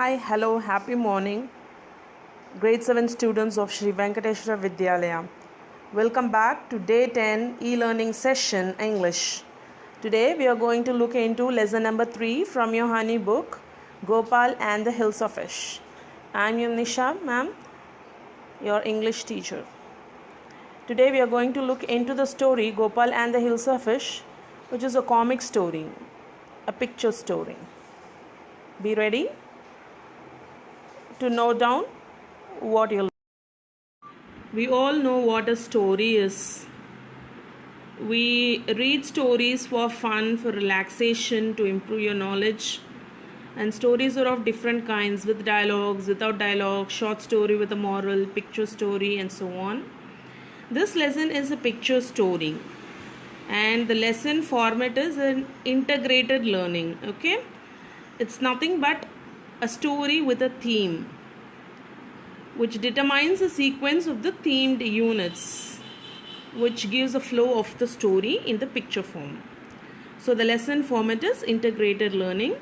Hi, hello, happy morning, grade 7 students of Sri Venkateshwara Vidyalaya. Welcome back to day 10 e-learning session English. Today we are going to look into lesson number 3 from your honey book, Gopal and the Hills of Fish. I am your Nisha, ma'am, your English teacher. Today we are going to look into the story Gopal and the Hills of Fish, which is a comic story, a picture story. Be ready to note down what you'll. We all know what a story is. We read stories for fun, for relaxation, to improve your knowledge. And stories are of different kinds, with dialogues, without dialogue, short story with a moral, picture story, and so on. This lesson is a picture story. And the lesson format is an integrated learning. Okay? It's nothing but a story with a theme, which determines the sequence of the themed units, which gives a flow of the story in the picture form. So the lesson format is integrated learning,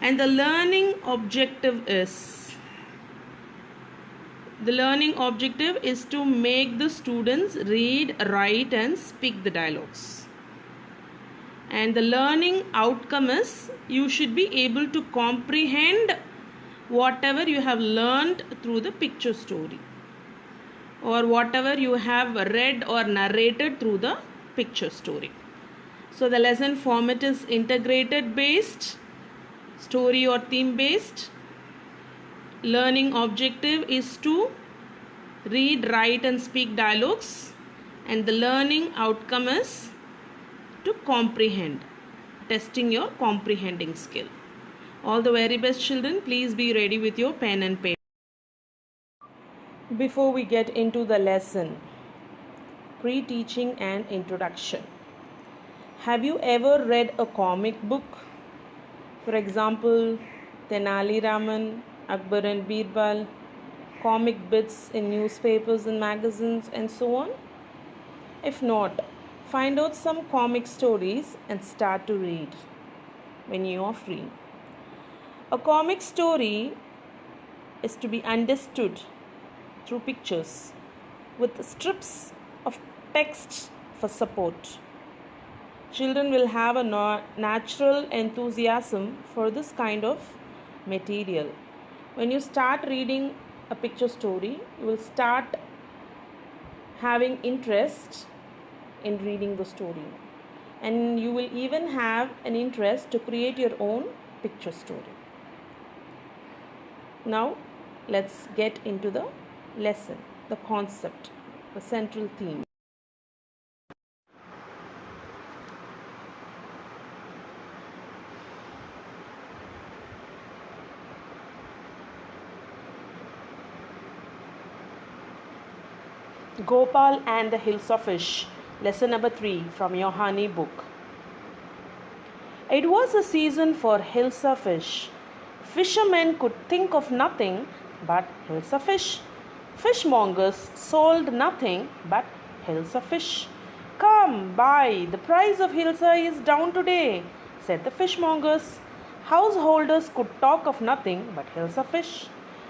and the learning objective is to make the students read, write and speak the dialogues. And the learning outcome is you should be able to comprehend whatever you have learned through the picture story, or whatever you have read or narrated through the picture story. So the lesson format is integrated based, story or theme based. Learning objective is to read, write and speak dialogues, and the learning outcome is to comprehend, testing your comprehending skill. All the very best, children. Please be ready with your pen and paper. Before we get into the lesson, pre-teaching and introduction. Have you ever read a comic book? For example, Tenali Raman, Akbar and Birbal, comic bits in newspapers and magazines, and so on? If not, find out some comic stories and start to read when you are free. A comic story is to be understood through pictures with strips of text for support. Children will have a natural enthusiasm for this kind of material. When you start reading a picture story, you will start having interest in reading the story, and you will even have an interest to create your own picture story. Now let's get into the lesson, the concept, the central theme. Gopal and the Hills of Fish, lesson number 3 from your honey book. It was a season for hills of fish. Fishermen could think of nothing but hills of fish. Fishmongers sold nothing but hills of fish. Come, buy, the price of hilsa is down today, said the fishmongers. Householders could talk of nothing but hills of fish.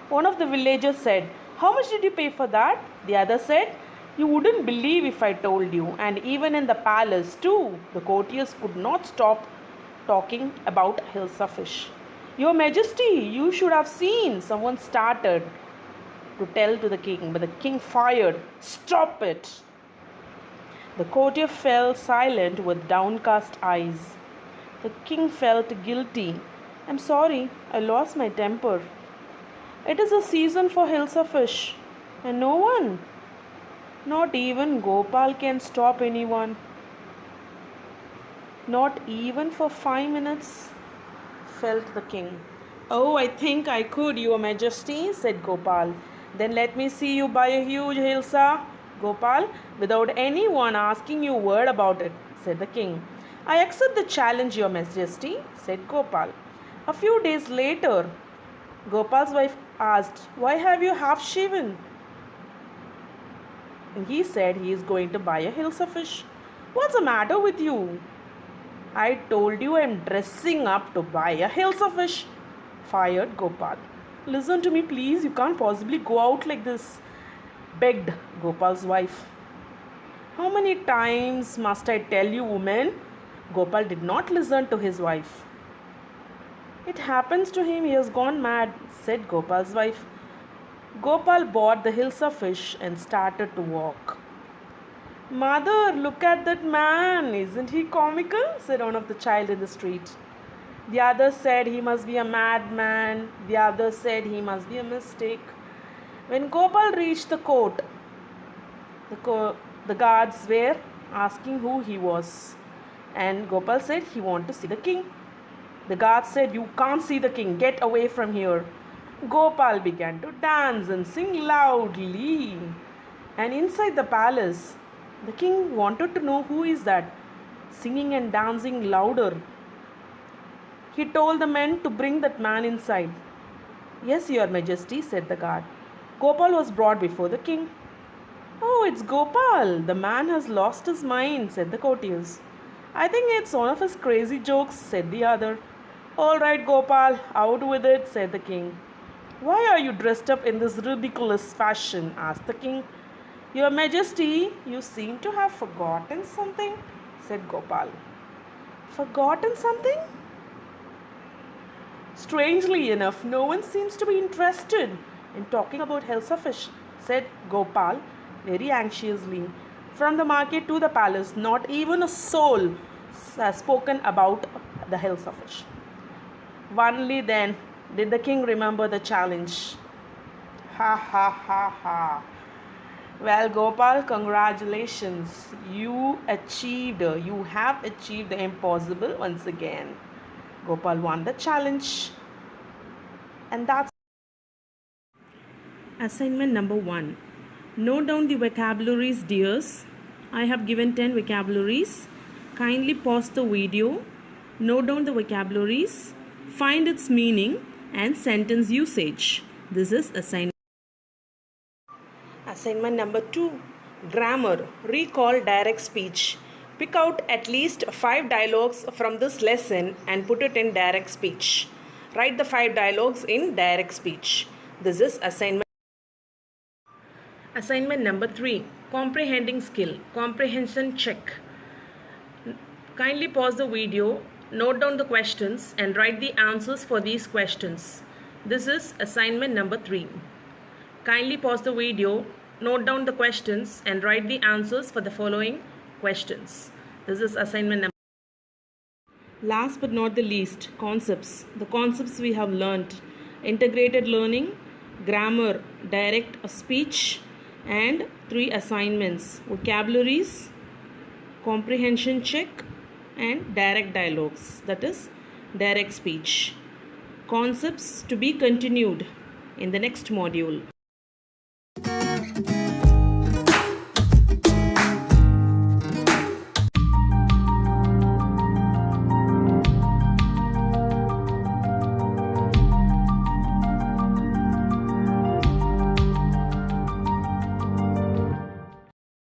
One of the villagers said, "How much did you pay for that?" The other said, "You wouldn't believe if I told you." And even in the palace too, the courtiers could not stop talking about hills of fish. "Your Majesty, you should have seen," someone started to tell to the king, but the king fired, "Stop it!" The courtier fell silent with downcast eyes. The king felt guilty. "I'm sorry, I lost my temper. It is a season for hills of fish, and no one, not even Gopal, can stop anyone. Not even for 5 minutes," felt the king. "Oh, I think I could, Your Majesty," said Gopal. "Then let me see you buy a huge hilsa, Gopal, without anyone asking you a word about it," said the king. "I accept the challenge, Your Majesty," said Gopal. A few days later, Gopal's wife asked, "Why have you half shaven?" He said he is going to buy a hilsa fish. "What's the matter with you?" "I told you I'm dressing up to buy a hilsa fish," fired Gopal. listen to me please, you can't possibly go out like this, begged Gopal's wife. How many times must I tell you, woman? Gopal did not listen to his wife. It happens to him, he has gone mad, said Gopal's wife. Gopal bought the Hilsa fish and started to walk. Mother, look at that man, isn't he comical? Said one of the child in the street. The other said he must be a madman. The other said he must be a mistake. When Gopal reached the court, the guards were asking who he was. And Gopal said he wanted to see the king. The guards said, you can't see the king, get away from here. Gopal began to dance and sing loudly. And inside the palace, the king wanted to know who is that, singing and dancing louder. He told the men to bring that man inside. Yes, your majesty, said the guard. Gopal was brought before the king. Oh, it's Gopal. The man has lost his mind, said the courtiers. I think it's one of his crazy jokes, said the other. All right, Gopal, out with it, said the king. Why are you dressed up in this ridiculous fashion? Asked the king. Your majesty, you seem to have forgotten something, said Gopal. Forgotten something? Strangely enough, no one seems to be interested in talking about Hilsa fish, said Gopal very anxiously. From the market to the palace, not even a soul has spoken about the Hilsa fish. Only then did the king remember the challenge. Ha ha ha ha. Well, Gopal, congratulations. You have achieved the impossible once again. Gopal won the challenge. And that's assignment number 1. Note down the vocabularies, dears. I have given 10 vocabularies. Kindly pause the video. Note down the vocabularies. Find its meaning and sentence usage. This is assignment. Assignment number 2. Grammar. Recall direct speech. Pick out at least 5 dialogues from this lesson and put it in direct speech. Write the 5 dialogues in direct speech. This is assignment. Assignment number 3. Comprehending skill. Comprehension check. Kindly pause the video, note down the questions and write the answers for these questions. This is assignment number 3. Kindly pause the video, note down the questions and write the answers for the following questions. This is assignment number. Last but not the least, concepts. The concepts we have learnt: integrated learning, grammar, direct speech, and 3 assignments: vocabularies, comprehension check, and direct dialogues, that is direct speech. Concepts to be continued in the next module.